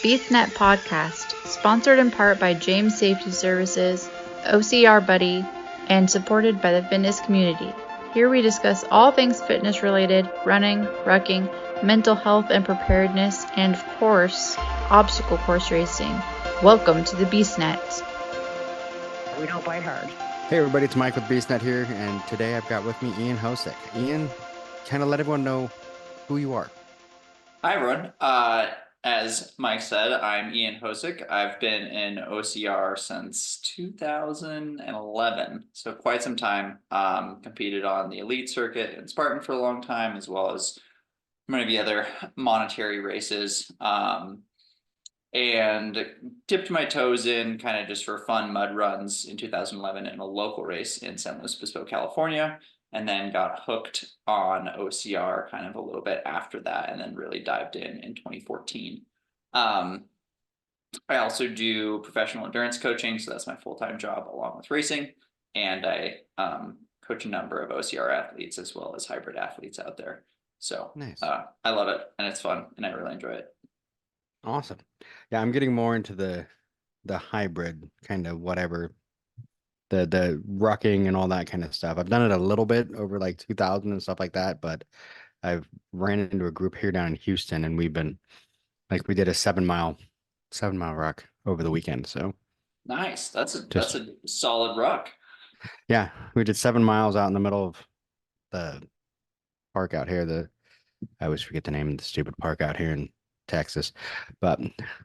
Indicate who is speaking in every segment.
Speaker 1: BeastNet Podcast, sponsored in part by James Safety Services, OCR Buddy, and supported by the fitness community. Here we discuss all things fitness related, running, rucking, mental health and preparedness, and of course, obstacle course racing. Welcome to the BeastNet.
Speaker 2: We don't bite hard.
Speaker 3: Hey everybody, it's Mike with BeastNet here, and today I've got with me Ian Hosek. Ian, kind of let everyone know who you are.
Speaker 4: Hi everyone. As Mike said, I'm Ian Hosek. I've been in OCR since 2011, so quite some time. Competed on the elite circuit in Spartan for a long time, as well as many of the other monetary races. And dipped my toes in kind of just for fun mud runs in 2011 in a local race in San Luis Obispo, California, and then got hooked on OCR kind of a little bit after that, and then really dived in 2014. I also do professional endurance coaching, so that's my full-time job along with racing, and I coach a number of OCR athletes as well as hybrid athletes out there. So
Speaker 3: Nice.
Speaker 4: I love it, and it's fun, and I really enjoy it.
Speaker 3: Awesome. Yeah, I'm getting more into the hybrid kind of whatever, the rucking and all that kind of stuff. I've done it a little bit over like 2000 and stuff like that, but I've ran into a group here down in Houston, and we've been like, we did a 7 mile ruck over the weekend. So
Speaker 4: Nice. That's a solid ruck.
Speaker 3: yeah, we did 7 miles out in the middle of the park out here. I always forget the name of the stupid park out here in Texas, but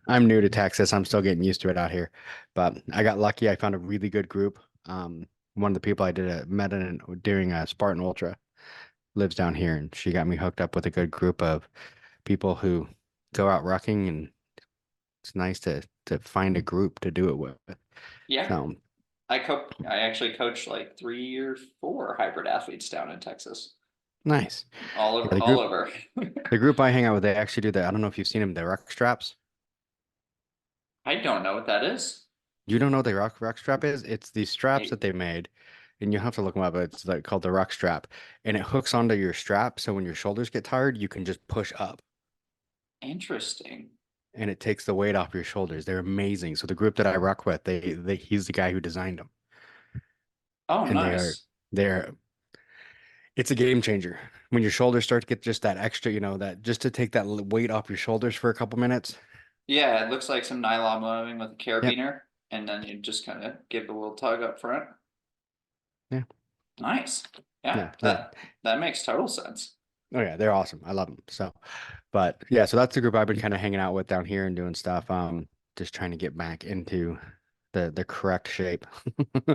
Speaker 3: I'm new to Texas. I'm still getting used to it out here, but I got lucky. I found a really good group. One of the people I met during a Spartan Ultra lives down here, and she got me hooked up with a good group of people who go out rucking, and it's nice to find a group to do it with.
Speaker 4: Yeah.
Speaker 3: So,
Speaker 4: I actually coach like 3 or 4 hybrid athletes down in Texas.
Speaker 3: nice.
Speaker 4: All over,
Speaker 3: Yeah,
Speaker 4: all over.
Speaker 3: the group I hang out with, they actually do that. I don't know if you've seen them, the ruck straps.
Speaker 4: I don't know what that is.
Speaker 3: You don't know what the ruck strap is? It's these straps that they made, and you have to look them up. It's like called the ruck strap, and it hooks onto your strap. So when your shoulders get tired, you can just push up,
Speaker 4: Interesting.
Speaker 3: and it takes the weight off your shoulders. They're amazing. So the group that I ruck with, he's the guy who designed them,
Speaker 4: Oh,
Speaker 3: and
Speaker 4: nice.
Speaker 3: they're it's a game changer. When your shoulders start to get just that extra, that just to take that weight off your shoulders for a couple minutes.
Speaker 4: Yeah, it looks like some nylon webbing with a
Speaker 3: Yep.
Speaker 4: carabiner, and then you just kind of give it a little tug up front.
Speaker 3: Yeah.
Speaker 4: Nice. Yeah,
Speaker 3: Yeah.
Speaker 4: that makes total sense.
Speaker 3: Oh yeah, they're awesome. I love them. So, but yeah, so that's the group I've been kind of hanging out with down here and doing stuff. Just trying to get back into the correct shape.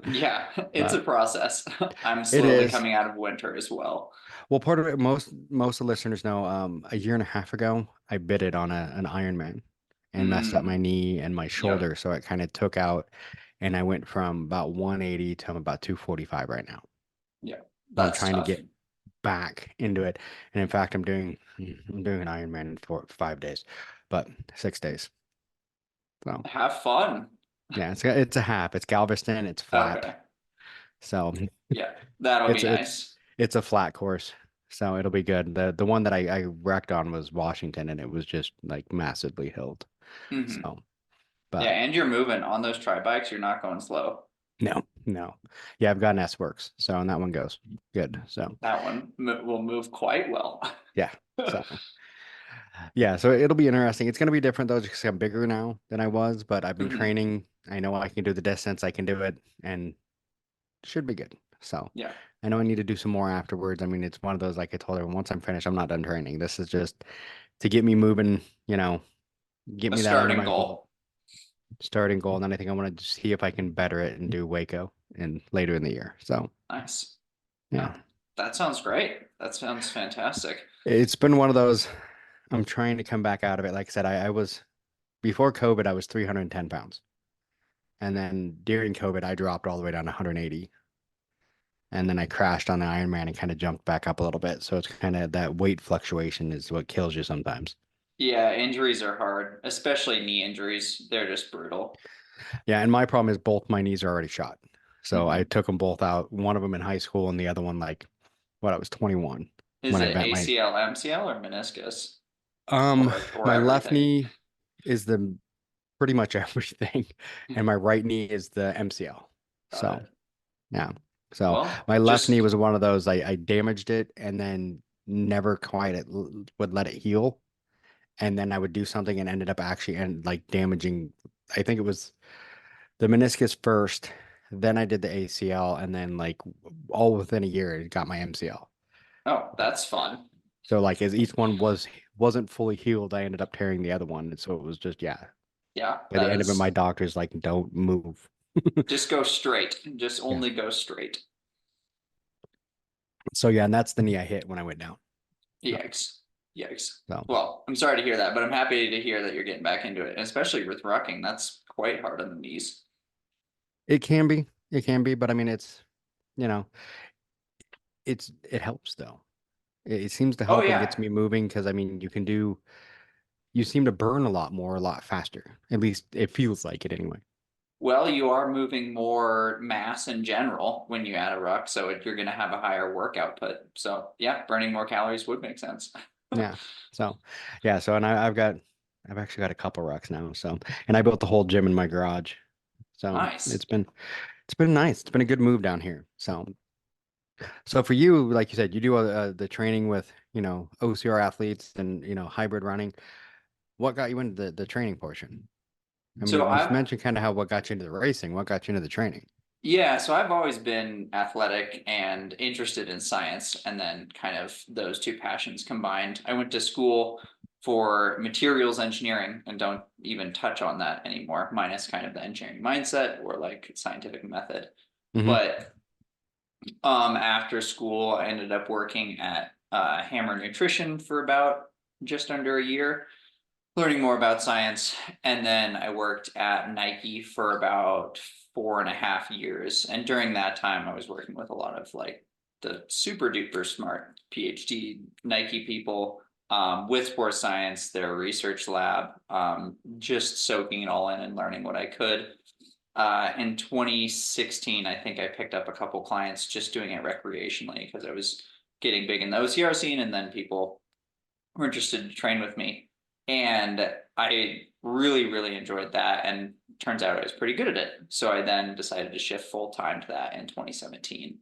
Speaker 4: Yeah, it's a process. I'm
Speaker 3: It
Speaker 4: slowly
Speaker 3: is.
Speaker 4: coming out of winter as well.
Speaker 3: Well, part of it, most of the listeners know, a year and a half ago, I bid it on an Ironman and messed up my knee and my shoulder.
Speaker 4: Yep,
Speaker 3: So it kind of took out, and I went from about 180 to I'm about 245 right now.
Speaker 4: yeah,
Speaker 3: So I'm
Speaker 4: that's
Speaker 3: trying to
Speaker 4: tough.
Speaker 3: get back into it. And in fact, I'm doing an Ironman for 5 days, but 6 days. So
Speaker 4: Have fun.
Speaker 3: yeah, it's a half. It's Galveston. It's flat.
Speaker 4: Okay.
Speaker 3: So
Speaker 4: Yeah, that'll be nice.
Speaker 3: it's a flat course. So it'll be good. The one that I wrecked on was Washington, and it was just like massively hilled.
Speaker 4: Mhm.
Speaker 3: So,
Speaker 4: Yeah,
Speaker 3: but
Speaker 4: and you're moving on those tri bikes. You're not going slow.
Speaker 3: no. Yeah, I've got an S-Works. So, and that one goes good. So
Speaker 4: That one will move quite well.
Speaker 3: yeah. So yeah, so it'll be interesting. It's going to be different though, just 'cause I'm bigger now than I was, but I've been
Speaker 4: Mhm.
Speaker 3: training. I know I can do the distance. I can do it, and should be good. So
Speaker 4: Yeah,
Speaker 3: I know I need to do some more afterwards. I mean, it's one of those, like I told everyone, once I'm finished, I'm not done training. This is just to get me moving, get
Speaker 4: a
Speaker 3: me that under
Speaker 4: starting
Speaker 3: my belt,
Speaker 4: goal.
Speaker 3: starting goal. And then I think I want to see if I can better it and do Waco and later in the year. So
Speaker 4: Nice.
Speaker 3: yeah,
Speaker 4: Yeah, that sounds great. That sounds fantastic.
Speaker 3: it's been one of those. I'm trying to come back out of it. Like I said, I was before COVID, I was 310 pounds. And then during COVID, I dropped all the way down to 180. And then I crashed on the Ironman and kind of jumped back up a little bit. So it's kind of that weight fluctuation is what kills you sometimes.
Speaker 4: Yeah, injuries are hard, especially knee injuries. They're just brutal.
Speaker 3: Yeah, and my problem is both my knees are already shot. So I
Speaker 4: Mhm.
Speaker 3: took them both out, one of them in high school and the other one like I was 21
Speaker 4: Is
Speaker 3: when I
Speaker 4: it
Speaker 3: bent my
Speaker 4: ACL, MCL, or meniscus,
Speaker 3: um
Speaker 4: or
Speaker 3: my left
Speaker 4: everything?
Speaker 3: knee is the pretty much everything, and my right knee is the MCL.
Speaker 4: Got
Speaker 3: So
Speaker 4: it.
Speaker 3: yeah. So
Speaker 4: Well,
Speaker 3: my left knee
Speaker 4: just
Speaker 3: was one of those I damaged it and then never quite would let it heal. And then I would do something and ended up actually and like damaging, I think it was the meniscus first, then I did the ACL, and then like all within a year it got my MCL.
Speaker 4: oh, that's fun.
Speaker 3: So like as each one wasn't fully healed, I ended up tearing the other one. And so it was just yeah.
Speaker 4: Yeah,
Speaker 3: By the
Speaker 4: that
Speaker 3: end of it, my
Speaker 4: is
Speaker 3: doctor's like, don't move.
Speaker 4: just go straight. Just
Speaker 3: Yeah.
Speaker 4: only go straight.
Speaker 3: So yeah, and that's the knee I hit when I went down. So,
Speaker 4: Yikes. Yikes.
Speaker 3: so
Speaker 4: Well, I'm sorry to hear that, but I'm happy to hear that you're getting back into it, and especially with rucking. That's quite hard on the knees.
Speaker 3: it can be, but I mean, it's you know, it helps though. It seems to
Speaker 4: Oh
Speaker 3: help and
Speaker 4: yeah.
Speaker 3: gets me moving because I mean, you seem to burn a lot more, a lot faster. At least it feels like it anyway.
Speaker 4: Well, you are moving more mass in general when you add a ruck, so you're going to have a higher work output. So yeah, burning more calories would make sense.
Speaker 3: Yeah. So, yeah. So, and I've actually got a couple rocks now. So, and I built the whole gym in my garage. So
Speaker 4: Nice.
Speaker 3: it's been nice. It's been a good move down here. So for you, like you said, you do the training with, OCR athletes and, hybrid running. What got you into the training portion? I
Speaker 4: So
Speaker 3: mean, you've
Speaker 4: I've
Speaker 3: mentioned kind of how what got you into the racing, what got you into the training.
Speaker 4: Yeah, so I've always been athletic and interested in science, and then kind of those two passions combined. I went to school for materials engineering and don't even touch on that anymore, minus kind of the engineering mindset or like scientific method.
Speaker 3: Hmm.
Speaker 4: But after school, I ended up working at Hammer Nutrition for about just under a year, learning more about science. And then I worked at Nike for about 4.5 years. And during that time, I was working with a lot of like the super duper smart PhD Nike people with sports science, their research lab, just soaking it all in and learning what I could. In 2016, I think I picked up a couple clients just doing it recreationally because I was getting big in the OCR scene, and then people were interested to train with me. And I really, really enjoyed that. And turns out I was pretty good at it. So I then decided to shift full time to that in 2017.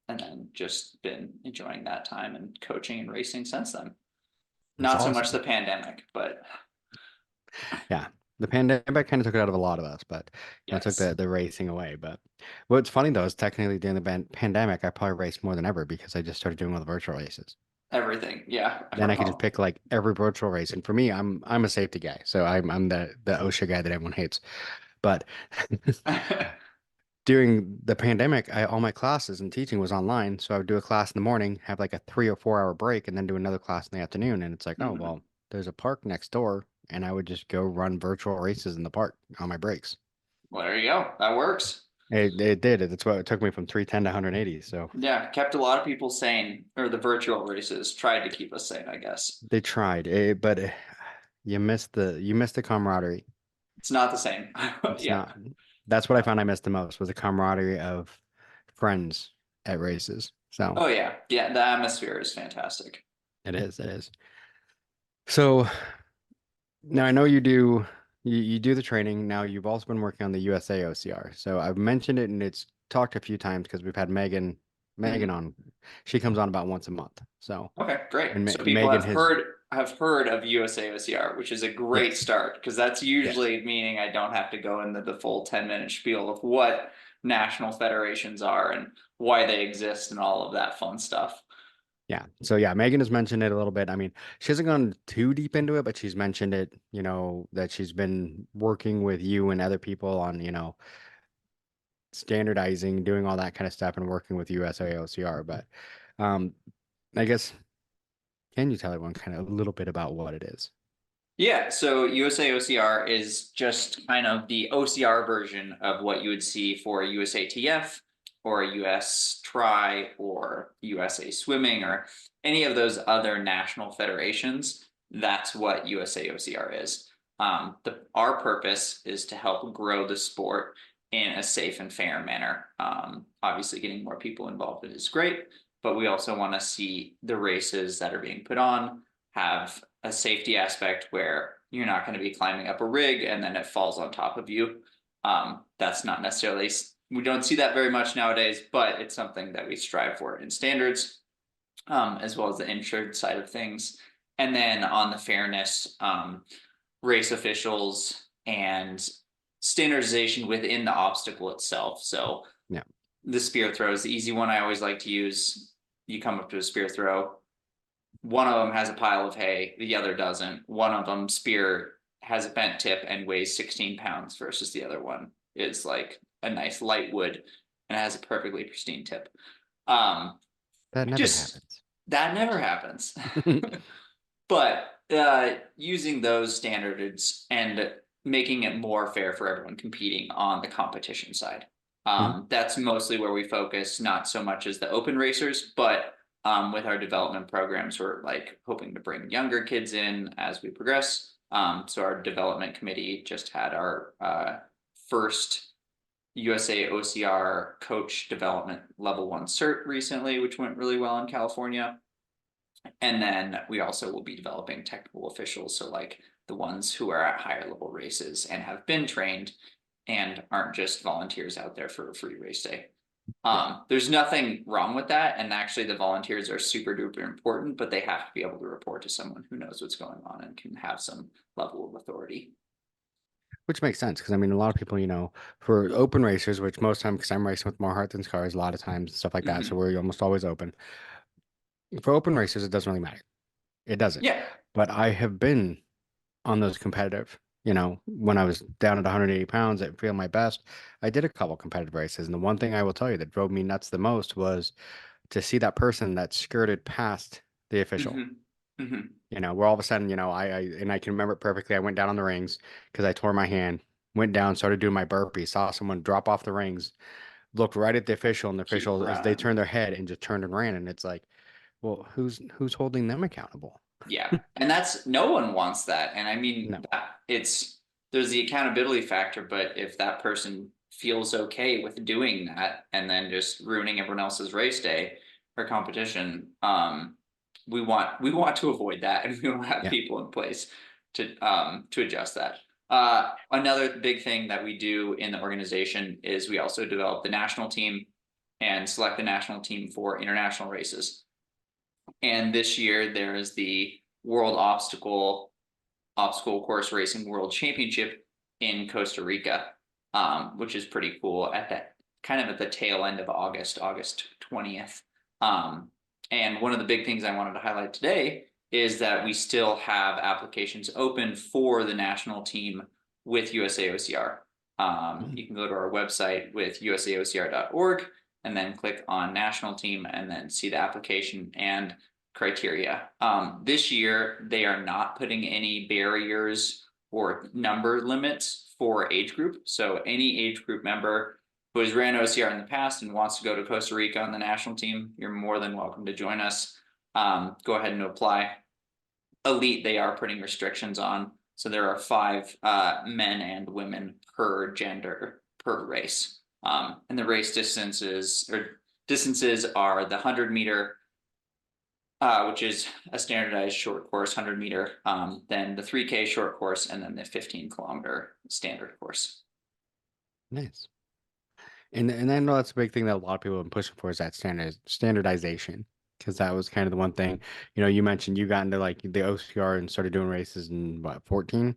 Speaker 4: And then just been enjoying that time and coaching and racing since then.
Speaker 3: That's
Speaker 4: Not so much
Speaker 3: awesome.
Speaker 4: the pandemic, but
Speaker 3: Yeah. The pandemic kind of took it out of a lot of us, but took
Speaker 4: yes,
Speaker 3: the racing away. But what's funny though is technically during the pandemic, I probably raced more than ever because I just started doing all the virtual races.
Speaker 4: everything. Yeah.
Speaker 3: Then I could just pick like every virtual race. And for me, I'm a safety guy. So I'm the OSHA guy that everyone hates. But during the pandemic, all my classes and teaching was online. So I would do a class in the morning, have like a 3 or 4 hour break, and then do another class in the afternoon. And it's like, oh,
Speaker 4: Mhm.
Speaker 3: well, there's a park next door. And I would just go run virtual races in the park on my breaks.
Speaker 4: Well, there you go. That works.
Speaker 3: It did. That's what it took me from 310 to 180. So
Speaker 4: Yeah, kept a lot of people sane, or the virtual races tried to keep us sane, I guess.
Speaker 3: they tried, but you missed the camaraderie.
Speaker 4: It's not the same.
Speaker 3: It's
Speaker 4: Yeah.
Speaker 3: not. That's what I found I missed the most was the camaraderie of friends at races. So
Speaker 4: Oh yeah. Yeah, the atmosphere is fantastic.
Speaker 3: it is. It is. So now I know you do the training. Now you've also been working on the USA OCR. So I've mentioned it and it's talked a few times because we've had Megan
Speaker 4: Mhm.
Speaker 3: on. She comes on about once a month. So
Speaker 4: Okay, great.
Speaker 3: and
Speaker 4: So people
Speaker 3: Megan has
Speaker 4: have heard of USAocr, which is a great
Speaker 3: yes.
Speaker 4: start because that's
Speaker 3: Yes.
Speaker 4: usually meaning I don't have to go into the full 10-minute spiel of what national federations are and why they exist and all of that fun stuff.
Speaker 3: Yeah. So yeah, Megan has mentioned it a little bit. I mean, she hasn't gone too deep into it, but she's mentioned it, that she's been working with you and other people on, standardizing, doing all that kind of stuff and working with USAOCR. But um, I guess can you tell everyone kind of a little bit about what it is?
Speaker 4: Yeah, so USAocr is just kind of the OCR version of what you would see for USATF or US Tri or USA Swimming or any of those other national federations. That's what USAocr is. Our purpose is to help grow the sport in a safe and fair manner. Obviously, getting more people involved is great, but we also want to see the races that are being put on have a safety aspect where you're not going to be climbing up a rig and then it falls on top of you. That's not necessarily, we don't see that very much nowadays, but it's something that we strive for in standards, as well as the insured side of things. And then on the fairness, race officials and standardization within the obstacle itself. So
Speaker 3: Yeah.
Speaker 4: the spear throw is the easy one I always like to use. You come up to a spear throw. One of them has a pile of hay, the other doesn't. One of them spear has a bent tip and weighs 16 pounds versus the other one is like a nice light wood and has a perfectly pristine tip.
Speaker 3: That never
Speaker 4: Just
Speaker 3: happens.
Speaker 4: that never happens. But using those standards and making it more fair for everyone competing on the competition side. That's mostly where we focus, not so much as the open racers, but with our development programs, we're like hoping to bring younger kids in as we progress. So our development committee just had our first USAocr coach development level 1 cert recently, which went really well in California. And then we also will be developing technical officials, so like the ones who are at higher level races and have been trained and aren't just volunteers out there for a free race day. There's nothing wrong with that, and actually the volunteers are super duper important, but they have to be able to report to someone who knows what's going on and can have some level of authority.
Speaker 3: Which makes sense because I mean, a lot of people, for open racers, which most times, because I'm racing with more heart than scars, a lot of times and stuff like that. So we're almost always open. For open racers, it doesn't really matter. It doesn't.
Speaker 4: Yeah.
Speaker 3: But I have been on those competitive, when I was down at 180 pounds at feel my best, I did a couple competitive races. And the one thing I will tell you that drove me nuts the most was to see that person that skirted past the official. Where all of a sudden, I can remember it perfectly. I went down on the rings because I tore my hand, went down, started doing my burpee, saw someone drop off the rings, looked right at the official, and the
Speaker 4: Keep
Speaker 3: official, as they
Speaker 4: running.
Speaker 3: turned their head and just turned and ran. And it's like, well, who's holding them accountable?
Speaker 4: Yeah, and that's, no one wants that. And I mean,
Speaker 3: No.
Speaker 4: there's the accountability factor, but if that person feels okay with doing that and then just ruining everyone else's race day or competition, we want to avoid that, and we will have
Speaker 3: Yeah.
Speaker 4: people in place to adjust that. Another big thing that we do in the organization is we also develop the national team and select the national team for international races. And this year there is the World Obstacle Course Racing World Championship in Costa Rica, which is pretty cool at that kind of at the tail end of August 20th. And one of the big things I wanted to highlight today is that we still have applications open for the national team with USAocr. You can go to our website with usaocr.org and then click on national team and then see the application and criteria. This year, they are not putting any barriers or number limits for age group. So any age group member who has ran OCR in the past and wants to go to Costa Rica on the national team, you're more than welcome to join us. Go ahead and apply. Elite, they are putting restrictions on. So there are 5 men and women per gender per race. And the race distances are the 100-meter, which is a standardized short course, 100-meter, then the 3K short course, and then the 15-kilometer standard course.
Speaker 3: Nice. And I know that's a big thing that a lot of people have been pushing for is that standardization, because that was kind of the one thing, you mentioned you got into like the OCR and started doing races in what, 14?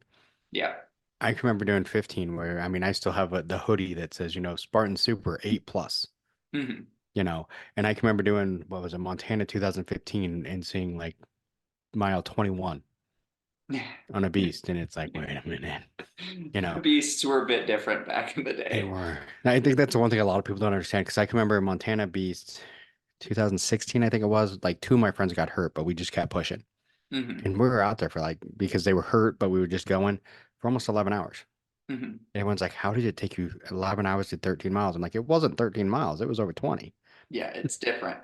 Speaker 4: Yeah.
Speaker 3: I can remember doing 15 where, I mean, I still have the hoodie that says, Spartan Super 8+, and I can remember doing, what was it, Montana 2015 and seeing like mile 21 on a beast. And it's like, wait a minute,
Speaker 4: The beasts were a bit different back in the day.
Speaker 3: They were. And I think that's the one thing a lot of people don't understand because I can remember Montana Beast 2016, I think it was, like 2 of my friends got hurt, but we just kept pushing. And we were out there for because they were hurt, but we were just going for almost 11 hours. Everyone's like, how did it take you 11 hours to 13 miles? I'm like, it wasn't 13 miles. It was over 20.
Speaker 4: Yeah, it's different.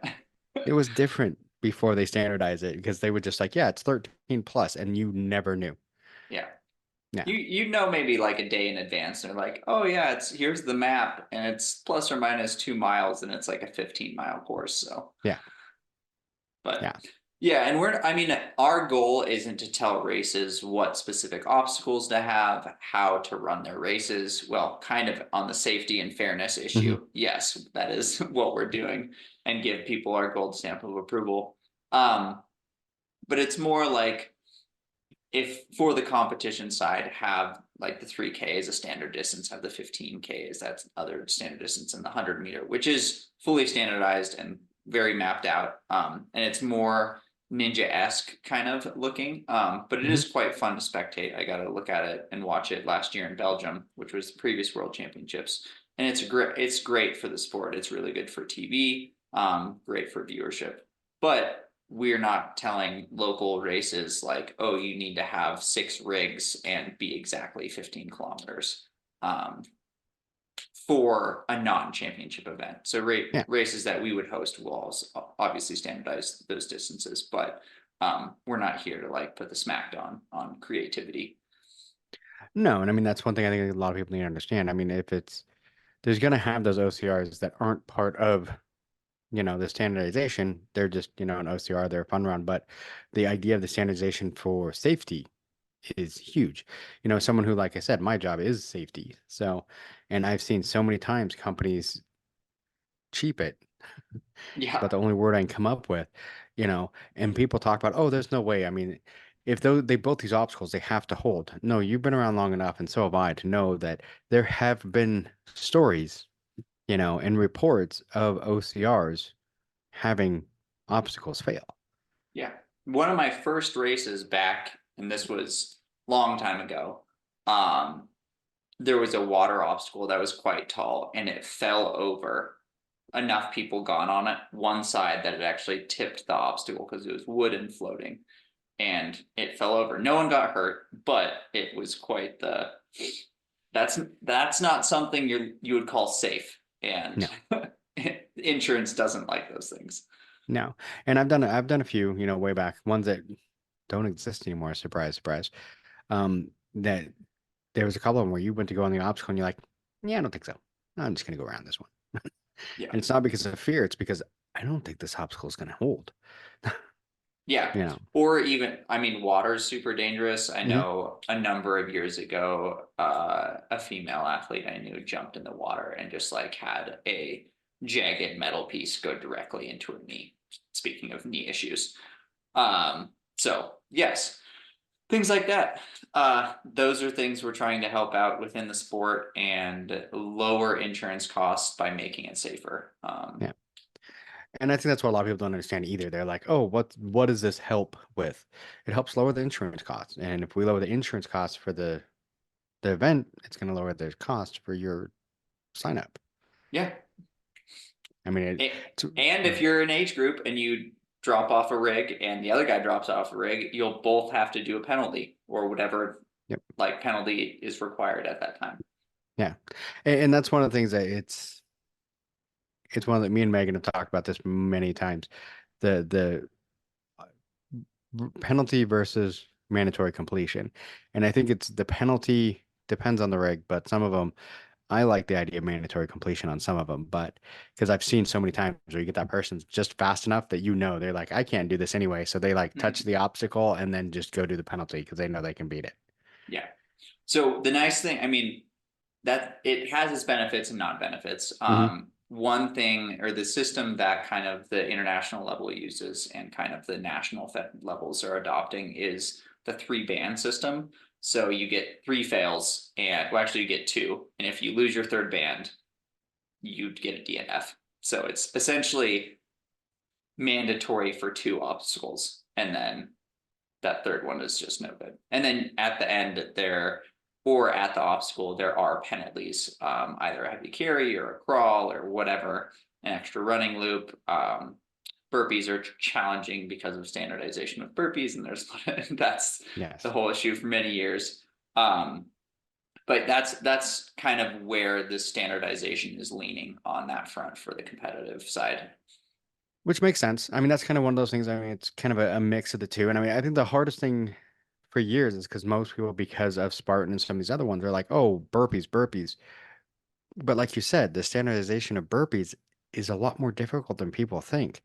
Speaker 3: It was different before they standardized it because they were just like, yeah, it's 13 plus, and you never knew.
Speaker 4: Yeah.
Speaker 3: Yeah.
Speaker 4: You know, maybe like a day in advance. They're like, oh yeah, here's the map and it's plus or minus 2 miles and it's like a 15-mile course. So
Speaker 3: yeah.
Speaker 4: but
Speaker 3: Yeah.
Speaker 4: Yeah, and I mean, our goal isn't to tell races what specific obstacles to have, how to run their races. Well, kind of on the safety and fairness
Speaker 3: Hmm.
Speaker 4: issue. Yes, that is what we're doing, and give people our gold stamp of approval. Um, but it's more like, if for the competition side, have like the 3K as a standard distance, have the 15K as that other standard distance, and the 100 meter, which is fully standardized and very mapped out. And it's more ninja-esque kind of looking. But it
Speaker 3: Hmm.
Speaker 4: is quite fun to spectate. I got to look at it and watch it last year in Belgium, which was the previous World Championships. And it's great for the sport. It's really good for TV, great for viewership. But we're not telling local races like, oh, you need to have 6 rigs and be exactly 15 kilometers for a non-championship event. So
Speaker 3: Yeah.
Speaker 4: races that we would host will also obviously standardize those distances, but we're not here to like put the smackdown on creativity.
Speaker 3: No, and I mean that's one thing I think a lot of people need to understand. I mean, if it's there's going to have those OCRs that aren't part of, the standardization. They're just, an OCR, they're a fun run. But the idea of the standardization for safety is huge. Someone who, like I said, my job is safety. So, and I've seen so many times companies cheap it, it's
Speaker 4: Yeah.
Speaker 3: about the only word I can come up with, and people talk about, oh, there's no way. I mean, if they built these obstacles, they have to hold. No, you've been around long enough, and so have I, to know that there have been stories, and reports of OCRs having obstacles fail.
Speaker 4: Yeah. One of my first races back, and this was long time ago, um, there was a water obstacle that was quite tall and it fell over. Enough people got on it one side that it actually tipped the obstacle because it was wooden floating, and it fell over. No one got hurt, but it was quite the that's not something you would call safe, and
Speaker 3: No,
Speaker 4: insurance doesn't like those things.
Speaker 3: no. And I've done a few, way back, ones that don't exist anymore. Surprise, surprise. That there was a couple of them where you went to go on the obstacle and you're like, yeah, I don't think so. I'm just gonna go around this one.
Speaker 4: Yeah.
Speaker 3: And it's not because of fear, it's because I don't think this obstacle is gonna hold.
Speaker 4: Yeah.
Speaker 3: You know.
Speaker 4: Or even, I mean, water is super dangerous. I
Speaker 3: Hmm.
Speaker 4: know a number of years ago, a female athlete I knew jumped in the water and just like had a jagged metal piece go directly into her knee. Speaking of knee issues. So yes, things like that. Those are things we're trying to help out within the sport and lower insurance costs by making it safer.
Speaker 3: Yeah. And I think that's what a lot of people don't understand either. They're like, oh, what does this help with? It helps lower the insurance costs. And if we lower the insurance costs for the event, it's gonna lower the cost for your sign up.
Speaker 4: Yeah.
Speaker 3: I mean, it's
Speaker 4: And if you're an age group and you drop off a rig and the other guy drops off a rig, you'll both have to do a penalty or whatever
Speaker 3: yep.
Speaker 4: like penalty is required at that time.
Speaker 3: Yeah. And that's one of the things that it's one that me and Megan have talked about this many times. The penalty versus mandatory completion. And I think it's the penalty depends on the rig, but some of them I like the idea of mandatory completion on some of them, but because I've seen so many times where you get that person's just fast enough that they're like, I can't do this anyway. So they like touch
Speaker 4: Mhm.
Speaker 3: the obstacle and then just go do the penalty because they know they can beat it.
Speaker 4: Yeah. So the nice thing, I mean, that it has its benefits and non-benefits.
Speaker 3: Hmm.
Speaker 4: One thing, or the system that kind of the international level uses and kind of the national levels are adopting, is the 3 band system. So you get 3 fails, and well, actually you get 2, and if you lose your third band, you'd get a DNF. So it's essentially mandatory for 2 obstacles, and then that third one is just no good. And then at the end or at the obstacle, there are penalties, either a heavy carry or a crawl or whatever, an extra running loop. Burpees are challenging because of standardization of burpees, and there's that's the
Speaker 3: Yes.
Speaker 4: whole issue for many years. Um, but that's kind of where the standardization is leaning on that front for the competitive side.
Speaker 3: Which makes sense. I mean, that's kind of one of those things. I mean, it's kind of a mix of the two. And I mean, I think the hardest thing for years is because most people, because of Spartan and some of these other ones, they're like, oh, burpees, burpees. But like you said, the standardization of burpees is a lot more difficult than people think.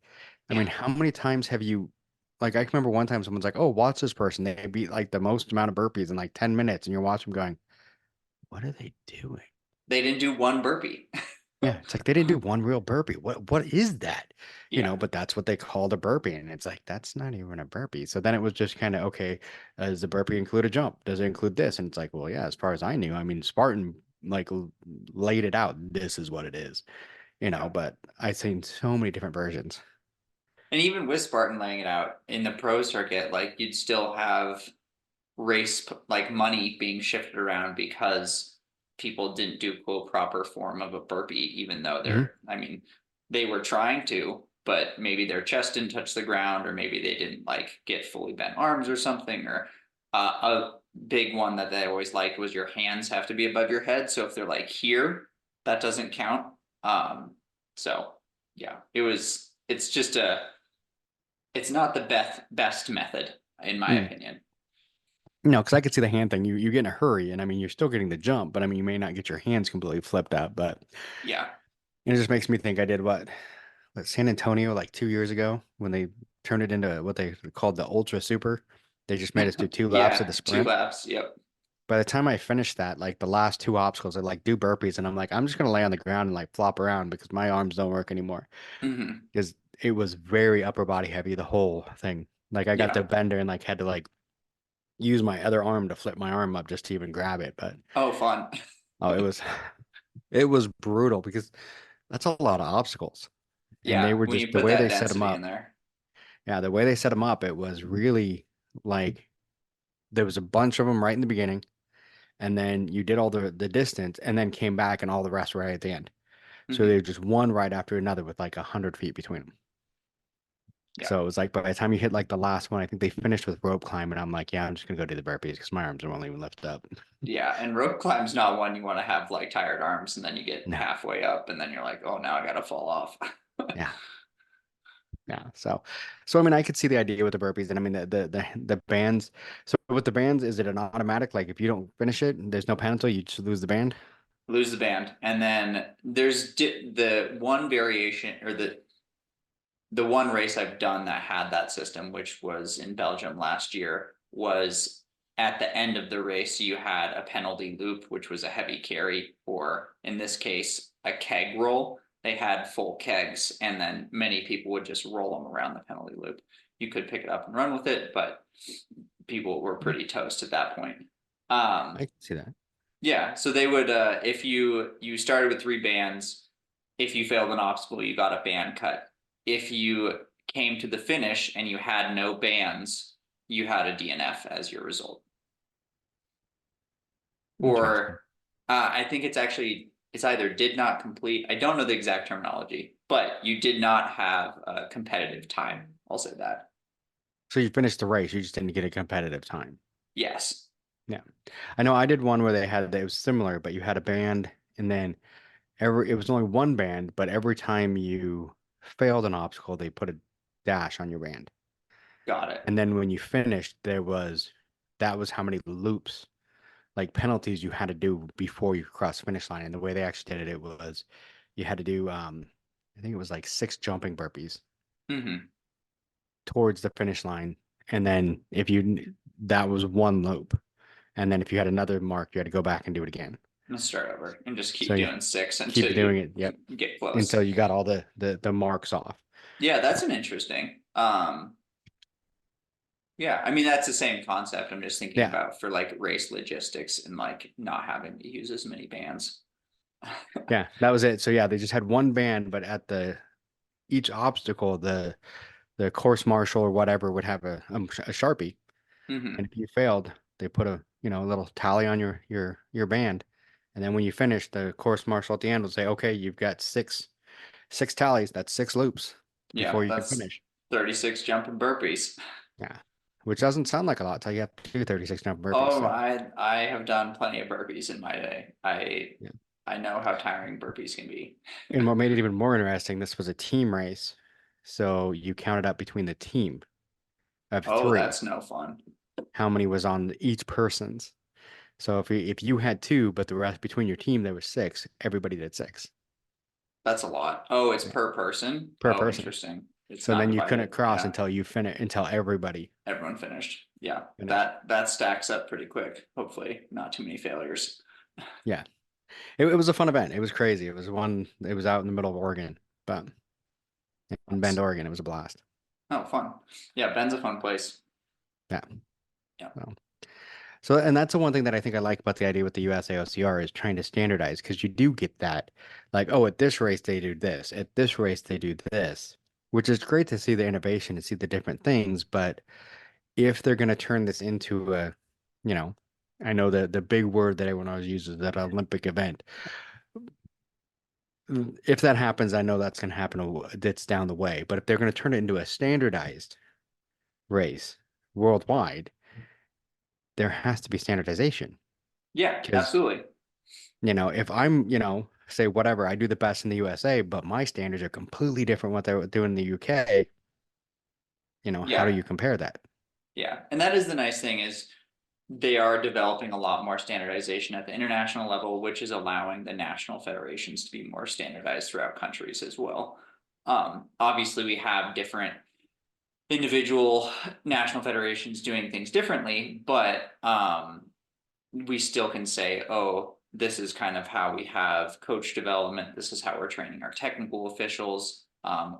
Speaker 3: I
Speaker 4: Yeah.
Speaker 3: mean, how many times have you like I can remember one time someone's like, "Oh, watch this person. They beat like the most amount of burpees in like 10 minutes." And you're watching them going, "What are they doing?"
Speaker 4: They didn't do one burpee.
Speaker 3: Yeah, it's like they didn't do one real burpee. What is that?
Speaker 4: Yeah.
Speaker 3: But that's what they called a burpee. And it's like that's not even a burpee. So then it was just kind of okay, does the burpee include a jump? Does it include this? And it's like, well, yeah, as far as I knew, I mean, Spartan like laid it out. This is what it is,
Speaker 4: Yeah.
Speaker 3: but I've seen so many different versions.
Speaker 4: And even with Spartan laying it out in the pro circuit, like you'd still have like money being shifted around because people didn't do quote proper form of a burpee, even though
Speaker 3: Hmm.
Speaker 4: I mean, they were trying to, but maybe their chest didn't touch the ground, or maybe they didn't like get fully bent arms or something, or a big one that they always liked was your hands have to be above your head. So if they're like here, that doesn't count. So yeah, it's just it's not the best method in my
Speaker 3: Mm.
Speaker 4: opinion.
Speaker 3: No, because I could see the hand thing. You get in a hurry, and I mean, you're still getting the jump, but I mean, you may not get your hands completely flipped up. But
Speaker 4: Yeah.
Speaker 3: it just makes me think I did what San Antonio like 2 years ago when they turned it into what they called the Ultra Super. They just made us do 2 laps of the
Speaker 4: Yeah, two
Speaker 3: sprint.
Speaker 4: laps. Yep.
Speaker 3: By the time I finished that, like the last two obstacles, I like do burpees, and I'm like, I'm just gonna lay on the ground and like flop around because my arms don't work anymore.
Speaker 4: Hmm.
Speaker 3: Because it was very upper body heavy, the whole thing. Like I got
Speaker 4: Yeah.
Speaker 3: the bender and like had to like use my other arm to flip my arm up just to even grab it. But
Speaker 4: Oh, fun.
Speaker 3: oh, it was brutal because that's a lot of obstacles. And they
Speaker 4: Yeah,
Speaker 3: were
Speaker 4: when
Speaker 3: just
Speaker 4: you
Speaker 3: the
Speaker 4: put
Speaker 3: way they
Speaker 4: that
Speaker 3: set them
Speaker 4: density in
Speaker 3: up.
Speaker 4: there.
Speaker 3: Yeah, the way they set them up, it was really like there was a bunch of them right in the beginning, and then you did all the distance, and then came back, and all the rest right at the end. So they
Speaker 4: Hmm.
Speaker 3: were just one right after another with like 100 feet between them.
Speaker 4: Yeah.
Speaker 3: So it was like by the time you hit like the last one, I think they finished with rope climb, and I'm like, yeah, I'm just gonna go do the burpees because my arms won't even lift up.
Speaker 4: Yeah. And rope climb's not one you want to have like tired arms and then you get
Speaker 3: No,
Speaker 4: halfway up and then you're like, oh, now I gotta fall off.
Speaker 3: yeah, yeah. So I mean, I could see the idea with the burpees, and I mean the bands. So with the bands, is it an automatic? Like if you don't finish it, there's no penalty, you just lose the band.
Speaker 4: Lose the band. And then there's the one variation or the one race I've done that had that system, which was in Belgium last year, was at the end of the race, you had a penalty loop, which was a heavy carry, or in this case, a keg roll. They had full kegs, and then many people would just roll them around the penalty loop. You could pick it up and run with it, but people were pretty toast at that point.
Speaker 3: I can see that.
Speaker 4: Yeah, so they would if you started with three bands, if you failed an obstacle, you got a band cut. If you came to the finish and you had no bands, you had a DNF as your result.
Speaker 3: Interesting.
Speaker 4: Or I think it's either did not complete, I don't know the exact terminology, but you did not have a competitive time. I'll say that.
Speaker 3: So you finished the race, you just didn't get a competitive time.
Speaker 4: Yes.
Speaker 3: Yeah. I know I did one where it was similar, but you had a band and then it was only one band, but every time you failed an obstacle, they put a dash on your band.
Speaker 4: Got it.
Speaker 3: And then when you finished, that was how many loops, like penalties you had to do before you cross the finish line. And the way they actually did it, it was you had to do I think it was like 6 jumping burpees
Speaker 4: Hmm.
Speaker 3: towards the finish line. And then that was one loop. And then if you had another mark, you had to go back and do it again.
Speaker 4: Let's start over and just
Speaker 3: So
Speaker 4: keep
Speaker 3: yeah,
Speaker 4: doing six
Speaker 3: keep
Speaker 4: until you
Speaker 3: doing it. Yep.
Speaker 4: get
Speaker 3: Until
Speaker 4: close.
Speaker 3: you got all the marks off.
Speaker 4: Yeah, that's an interesting. Yeah, I mean that's the same concept. I'm just thinking
Speaker 3: Yeah.
Speaker 4: about for like race logistics and like not having to use as many bands.
Speaker 3: Yeah. That was it. So yeah, they just had one band, but at the each obstacle, the course marshal or whatever would have a Sharpie. And
Speaker 4: Hmm.
Speaker 3: if you failed, they put a little tally on your band. And then when you finish, the course marshal at the end will say, okay, you've got six tallies. That's 6 loops before
Speaker 4: Yeah,
Speaker 3: you can
Speaker 4: that's
Speaker 3: finish.
Speaker 4: 36 jumping burpees.
Speaker 3: Yeah. Which doesn't sound like a lot till you have to do 36 jump burpees.
Speaker 4: Oh,
Speaker 3: So
Speaker 4: I have done plenty of burpees in my day.
Speaker 3: yeah.
Speaker 4: I know how tiring burpees can be.
Speaker 3: And what made it even more interesting, this was a team race. So you counted up between the team of
Speaker 4: Oh,
Speaker 3: three,
Speaker 4: that's no fun.
Speaker 3: how many was on each person's. So if you had two, but the rest between your team there was 6, everybody did 6.
Speaker 4: That's a lot. Oh, it's
Speaker 3: Yeah.
Speaker 4: per person.
Speaker 3: Per
Speaker 4: Oh,
Speaker 3: person.
Speaker 4: interesting. It's
Speaker 3: So
Speaker 4: not
Speaker 3: then you
Speaker 4: divided.
Speaker 3: couldn't cross
Speaker 4: Yeah,
Speaker 3: until you finish, until everybody
Speaker 4: everyone finished. Yeah,
Speaker 3: finished.
Speaker 4: that stacks up pretty quick. Hopefully, not too many failures.
Speaker 3: Yeah. It was a fun event. It was crazy. It was out in the middle of Oregon, but in Bend,
Speaker 4: Nice.
Speaker 3: Oregon, it was a blast.
Speaker 4: Oh, fun. Yeah, Ben's a fun place.
Speaker 3: Yeah.
Speaker 4: Yeah.
Speaker 3: So, and that's the one thing that I think I like about the idea with the USAocr is trying to standardize because you do get that, like, oh, at this race they do this, at this race they do this, which is great to see the innovation and see the different things. But if they're going to turn this into a, you know, I know that the big word that everyone always uses, that Olympic event. If that happens, I know that's going to happen. That's down the way. But if they're going to turn it into a standardized race worldwide, there has to be standardization.
Speaker 4: Yeah,
Speaker 3: Because,
Speaker 4: absolutely.
Speaker 3: if I'm, say whatever, I do the best in the USA, but my standards are completely different what they're doing in the UK, how do
Speaker 4: Yeah,
Speaker 3: you compare that?
Speaker 4: yeah. And that is the nice thing is they are developing a lot more standardization at the international level, which is allowing the national federations to be more standardized throughout countries as well. Obviously, we have different individual national federations doing things differently, but we still can say, oh, this is kind of how we have coach development. This is how we're training our technical officials.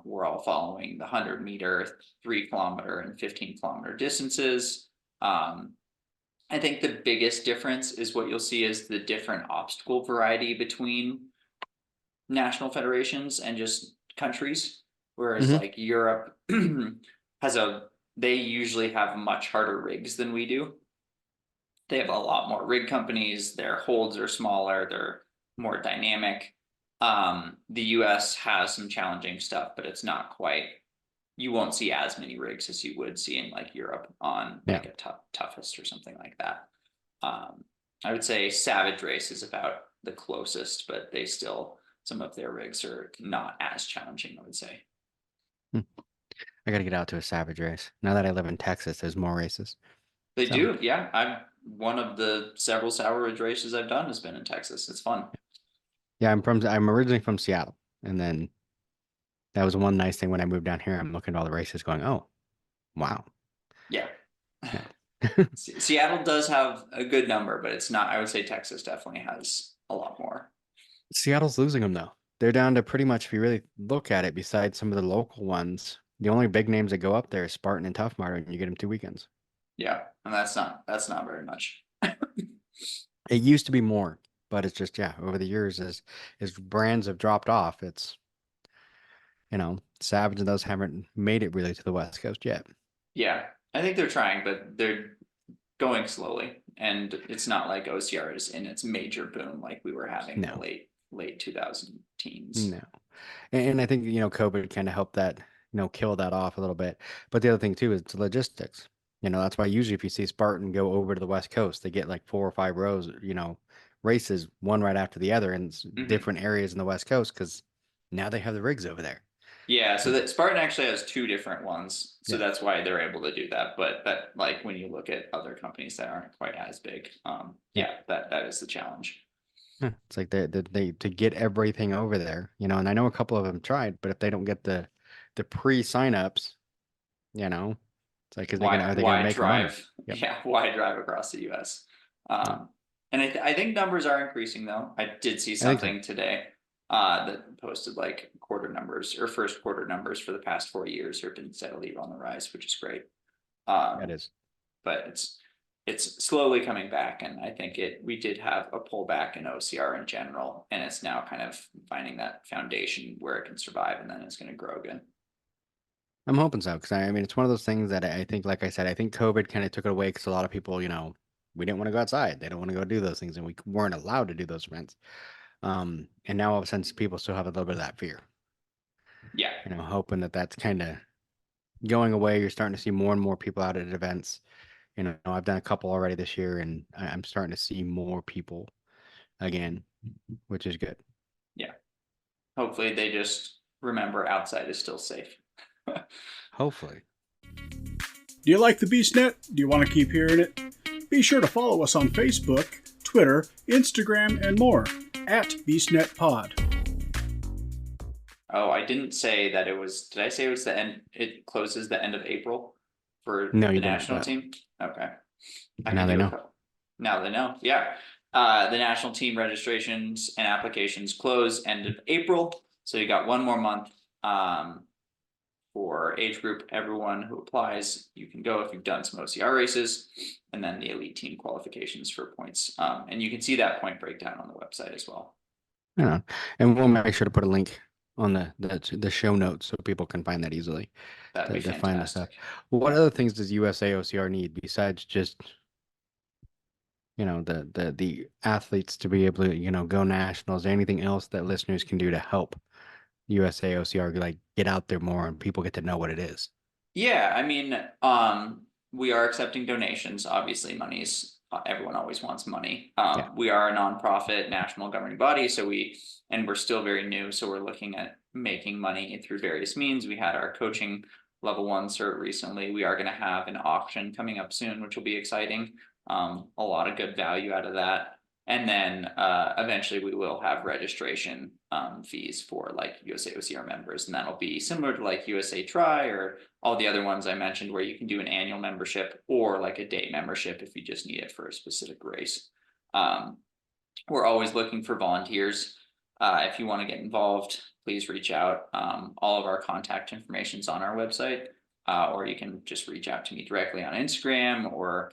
Speaker 4: We're all following the 100-meter, 3-kilometer, and 15-kilometer distances. I think the biggest difference is what you'll see is the different obstacle variety between national federations and just countries. Whereas
Speaker 3: Hmm.
Speaker 4: like Europe they usually have much harder rigs than we do. They have a lot more rig companies, their holds are smaller, they're more dynamic. The US has some challenging stuff, but it's not quite, you won't see as many rigs as you would see in like Europe on
Speaker 3: Yeah.
Speaker 4: like a toughest or something like that. I would say Savage Race is about the closest, but they still, some of their rigs are not as challenging, I would say.
Speaker 3: Hmm. I got to get out to a Savage race. Now that I live in Texas, there's more races.
Speaker 4: They
Speaker 3: So,
Speaker 4: do, yeah. I'm one of the several Sour Ridge races I've done has been in Texas. It's fun.
Speaker 3: yeah, I'm originally from Seattle. And then that was one nice thing when I moved down here. I'm looking at all the races going, oh, wow.
Speaker 4: Yeah.
Speaker 3: Yeah.
Speaker 4: Seattle does have a good number, but it's not, I would say Texas definitely has a lot more.
Speaker 3: Seattle's losing them though. They're down to pretty much, if you really look at it, besides some of the local ones, the only big names that go up there is Spartan and Tough Mudder, and you get them 2 weekends.
Speaker 4: Yeah. And that's not very much.
Speaker 3: It used to be more, but it's just, yeah, over the years as brands have dropped off, it's, Savage and those haven't made it really to the West Coast yet.
Speaker 4: Yeah. I think they're trying, but they're going slowly. And it's not like OCR is in its major boom like we were having in the
Speaker 3: No,
Speaker 4: late 2000 teens.
Speaker 3: no. And I think, COVID kind of helped that, kill that off a little bit. But the other thing too is the logistics. That's why usually if you see Spartan go over to the West Coast, they get like 4 or 5 rows, races, one right after the other in
Speaker 4: Mhm.
Speaker 3: different areas in the West Coast because now they have the rigs over there.
Speaker 4: Yeah, so that Spartan actually has two different ones, so
Speaker 3: Yeah.
Speaker 4: that's why they're able to do that. But that, like, when you look at other companies that aren't quite as big,
Speaker 3: Yeah.
Speaker 4: yeah, that is the challenge.
Speaker 3: Yeah. It's like they to get everything over there, and I know a couple of them tried, but if they don't get the pre-signups, it's like, are they gonna
Speaker 4: Why
Speaker 3: make money?
Speaker 4: drive?
Speaker 3: Yep.
Speaker 4: Yeah, why drive across the U.S.?
Speaker 3: Yep.
Speaker 4: And I think numbers are increasing though. I did see
Speaker 3: I think so.
Speaker 4: something today that posted like quarter numbers or first quarter numbers for the past 4 years have been steadily on the rise, which is great.
Speaker 3: That
Speaker 4: Um,
Speaker 3: is.
Speaker 4: but it's slowly coming back, and I think we did have a pullback in OCR in general, and it's now kind of finding that foundation where it can survive, and then it's going to grow again.
Speaker 3: I'm hoping so because I mean it's one of those things that I think, like I said, I think COVID kind of took it away because a lot of people, we didn't want to go outside. They don't want to go do those things, and we weren't allowed to do those events. And now all of a sudden, people still have a little bit of that fear.
Speaker 4: Yeah,
Speaker 3: Hoping that that's kind of going away. You're starting to see more and more people out at events. I've done a couple already this year, and I'm starting to see more people again, which is good.
Speaker 4: yeah. Hopefully, they just remember outside is still safe.
Speaker 3: Hopefully.
Speaker 5: Do you like the BeastNet? Do you want to keep hearing it? Be sure to follow us on Facebook, Twitter, Instagram, and more at BeastNetPod.
Speaker 4: Oh, I didn't say that it was, did I say it was the end, it closes the end of April for
Speaker 3: No,
Speaker 4: the
Speaker 3: you didn't,
Speaker 4: national
Speaker 3: but
Speaker 4: team? Okay. I
Speaker 3: now
Speaker 4: can
Speaker 3: they
Speaker 4: do a
Speaker 3: know.
Speaker 4: couple. Now they know, yeah. The national team registrations and applications close end of April, so you got one more month. For age group, everyone who applies, you can go if you've done some OCR races, and then the elite team qualifications for points. And you can see that point breakdown on the website as well.
Speaker 3: Yeah, and we'll make sure to put a link on the show notes so people can find that easily
Speaker 4: That'd be
Speaker 3: to find the stuff.
Speaker 4: fantastic.
Speaker 3: What
Speaker 4: Yeah.
Speaker 3: other things does USAocr need besides just the athletes to be able to go nationals? Anything else that listeners can do to help USAocr like get out there more and people get to know what it is?
Speaker 4: Yeah, I mean, we are accepting donations. Obviously, money's everyone always wants money.
Speaker 3: Yeah.
Speaker 4: We are a nonprofit national governing body, so we're still very new, so we're looking at making money through various means. We had our coaching level 1 cert recently. We are going to have an auction coming up soon, which will be exciting. A lot of good value out of that. And then eventually we will have registration fees for like USAocr members, and that'll be similar to like USA Try or all the other ones I mentioned, where you can do an annual membership or like a day membership if you just need it for a specific race. We're always looking for volunteers. If you want to get involved, please reach out. All of our contact information is on our website, or you can just reach out to me directly on Instagram or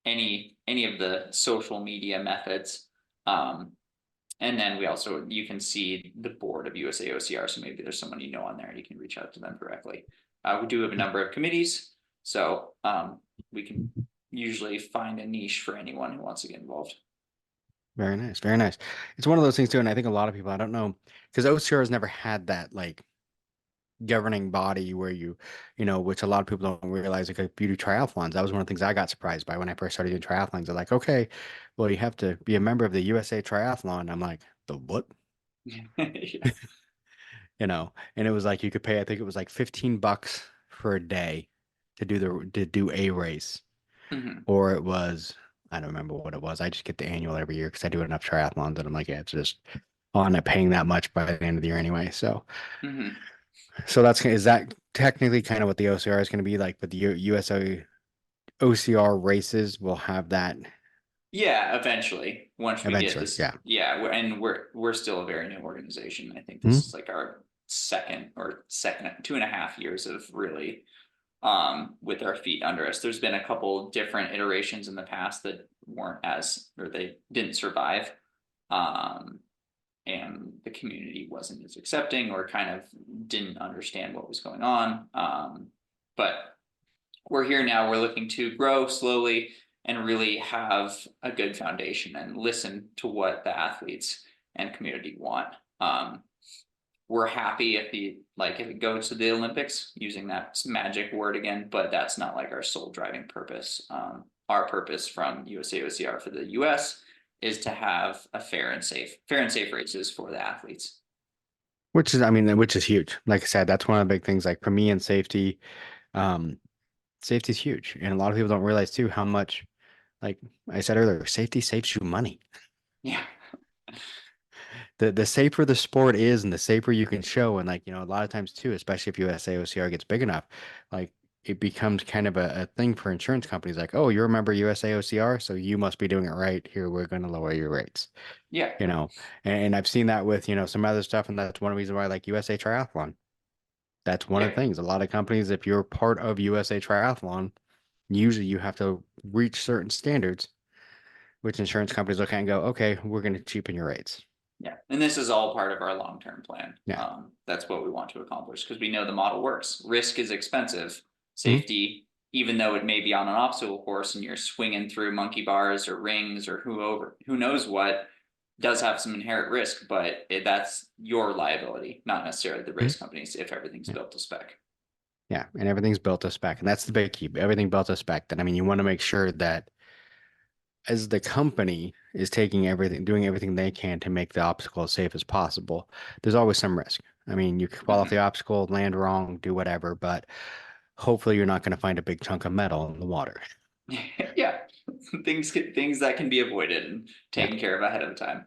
Speaker 4: any of the social media methods. And then you can see the board of USAocr, so maybe there's someone you know on there and you can reach out to them directly. We do have a number of committees, so we can usually find a niche for anyone who wants to get involved.
Speaker 3: Very nice, very nice. It's one of those things too, and I think a lot of people, I don't know, because OCR has never had that like governing body where which a lot of people don't realize, like if you do triathlons, that was one of the things I got surprised by when I first started doing triathlons. They're like, okay, well, you have to be a member of the USA Triathlon. I'm like, the what?
Speaker 4: Yeah.
Speaker 3: And it was like you could pay, I think it was like $15 for a day to do a race,
Speaker 4: Mhm.
Speaker 3: or it was, I don't remember what it was. I just get the annual every year because I do enough triathlons, and I'm like, yeah, it's just on it paying that much by the end of the year anyway.
Speaker 4: Mhm.
Speaker 3: So is that technically kind of what the OCR is going to be like, but the USO OCR races will have that
Speaker 4: Yeah, eventually, once we get
Speaker 3: eventually.
Speaker 4: this,
Speaker 3: Yeah.
Speaker 4: yeah, we're still a very new organization. I think this
Speaker 3: Mhm.
Speaker 4: is like our second 2.5 years of really with our feet under us. There's been a couple different iterations in the past that weren't or they didn't survive. Um, and the community wasn't as accepting or kind of didn't understand what was going on. But we're here now. We're looking to grow slowly and really have a good foundation and listen to what the athletes and community want. We're happy if it goes to the Olympics, using that magic word again, but that's not like our sole driving purpose. Our purpose from USAocr for the US is to have a fair and safe races for the athletes.
Speaker 3: Which is huge. Like I said, that's one of the big things. Like for me and safety, um, safety is huge, and a lot of people don't realize too how much, like I said earlier, safety saves you money.
Speaker 4: Yeah.
Speaker 3: The safer the sport is and the safer you can show, and like a lot of times too, especially if USAocr gets big enough, like it becomes kind of a thing for insurance companies, like, oh, you're a member of USAocr, so you must be doing it right. Here, we're going to lower your rates.
Speaker 4: Yeah.
Speaker 3: And I've seen that with some other stuff, and that's one reason why I like USA Triathlon. That's one of
Speaker 4: Yeah.
Speaker 3: the things. A lot of companies, if you're part of USA Triathlon, usually you have to reach certain standards, which insurance companies look at and go, okay, we're going to cheapen your rates.
Speaker 4: Yeah. And this is all part of our long-term plan.
Speaker 3: Yeah.
Speaker 4: That's what we want to accomplish because we know the model works. Risk is expensive.
Speaker 3: Mhm.
Speaker 4: Safety, even though it may be on an obstacle course and you're swinging through monkey bars or rings or who knows what, does have some inherent risk, but that's your liability, not necessarily the race companies if everything's
Speaker 3: Yeah.
Speaker 4: built to spec.
Speaker 3: Yeah, and everything's built to spec, and that's the big key. Everything built to spec. And I mean, you want to make sure that as the company is doing everything they can to make the obstacle as safe as possible, there's always some risk. I mean, you could fall off the obstacle, land wrong, do whatever, but hopefully you're not going to find a big chunk of metal in the water.
Speaker 4: Yeah, things that can be avoided and taken care of ahead of time.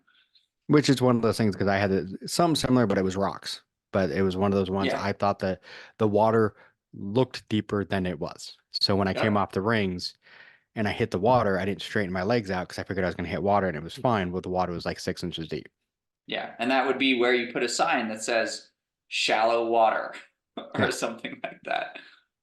Speaker 3: Which is one of those things because I had something similar, but it was rocks. but it was one of those ones
Speaker 4: Yeah.
Speaker 3: I thought that the water looked deeper than it was. So when I came off the rings and I hit the water, I didn't straighten my legs out because I figured I was going to hit water and it was fine. But the water was like 6 inches deep.
Speaker 4: Yeah. And that would be where you put a sign that says shallow water or
Speaker 3: Yeah.
Speaker 4: something like that.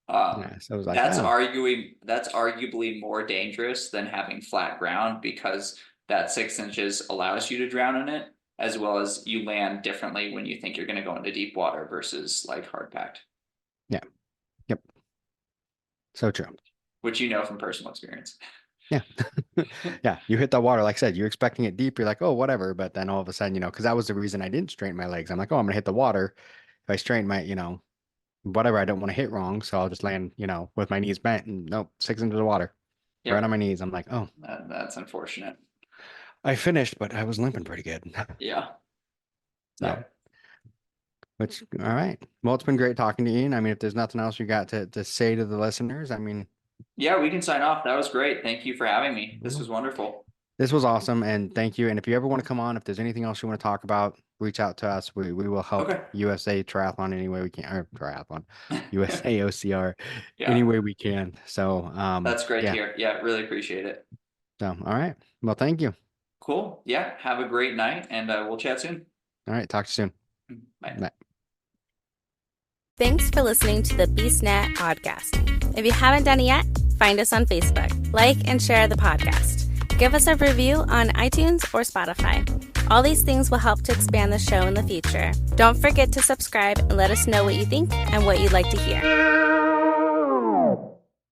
Speaker 3: So I was like,
Speaker 4: that's
Speaker 3: oh.
Speaker 4: arguably more dangerous than having flat ground, because that 6 inches allows you to drown in it, as well as you land differently when you think you're going to go into deep water versus like hard packed.
Speaker 3: Yeah. Yep. So true.
Speaker 4: Which you know from personal experience.
Speaker 3: Yeah. Yeah. You hit the water, like I said, you're expecting it deep. You're like, oh, whatever. But then all of a sudden, because that was the reason I didn't straighten my legs. I'm like, oh, I'm going to hit the water. If I straighten my, whatever, I don't want to hit wrong. So I'll just land, with my knees bent, and nope, 6 inches of water right on my knees. I'm like, oh,
Speaker 4: that's unfortunate.
Speaker 3: I finished, but I was limping pretty good.
Speaker 4: Yeah.
Speaker 3: So, which, all right. Well, it's been great talking to you. Ian. I mean, if there's nothing else you got to say to the listeners, I mean.
Speaker 4: Yeah, we can sign off. That was great. Thank you for having me. This was wonderful.
Speaker 3: This was awesome. And thank you. And if you ever want to come on, if there's anything else you want to talk about, reach out to us. We will help USA Triathlon any way we can, or Triathlon, USAocr any way we can. So
Speaker 4: that's great to hear. Yeah, really appreciate it.
Speaker 3: So, all right. Well, thank you.
Speaker 4: Cool. Yeah. Have a great night, and we'll chat soon.
Speaker 3: All right. Talk to you soon.
Speaker 4: Bye.
Speaker 3: Bye.
Speaker 6: Thanks for listening to the BeastNet podcast. If you haven't done it yet, find us on Facebook, like and share the podcast. Give us a review on iTunes or Spotify. All these things will help to expand the show in the future. Don't forget to subscribe and let us know what you think and what you'd like to hear.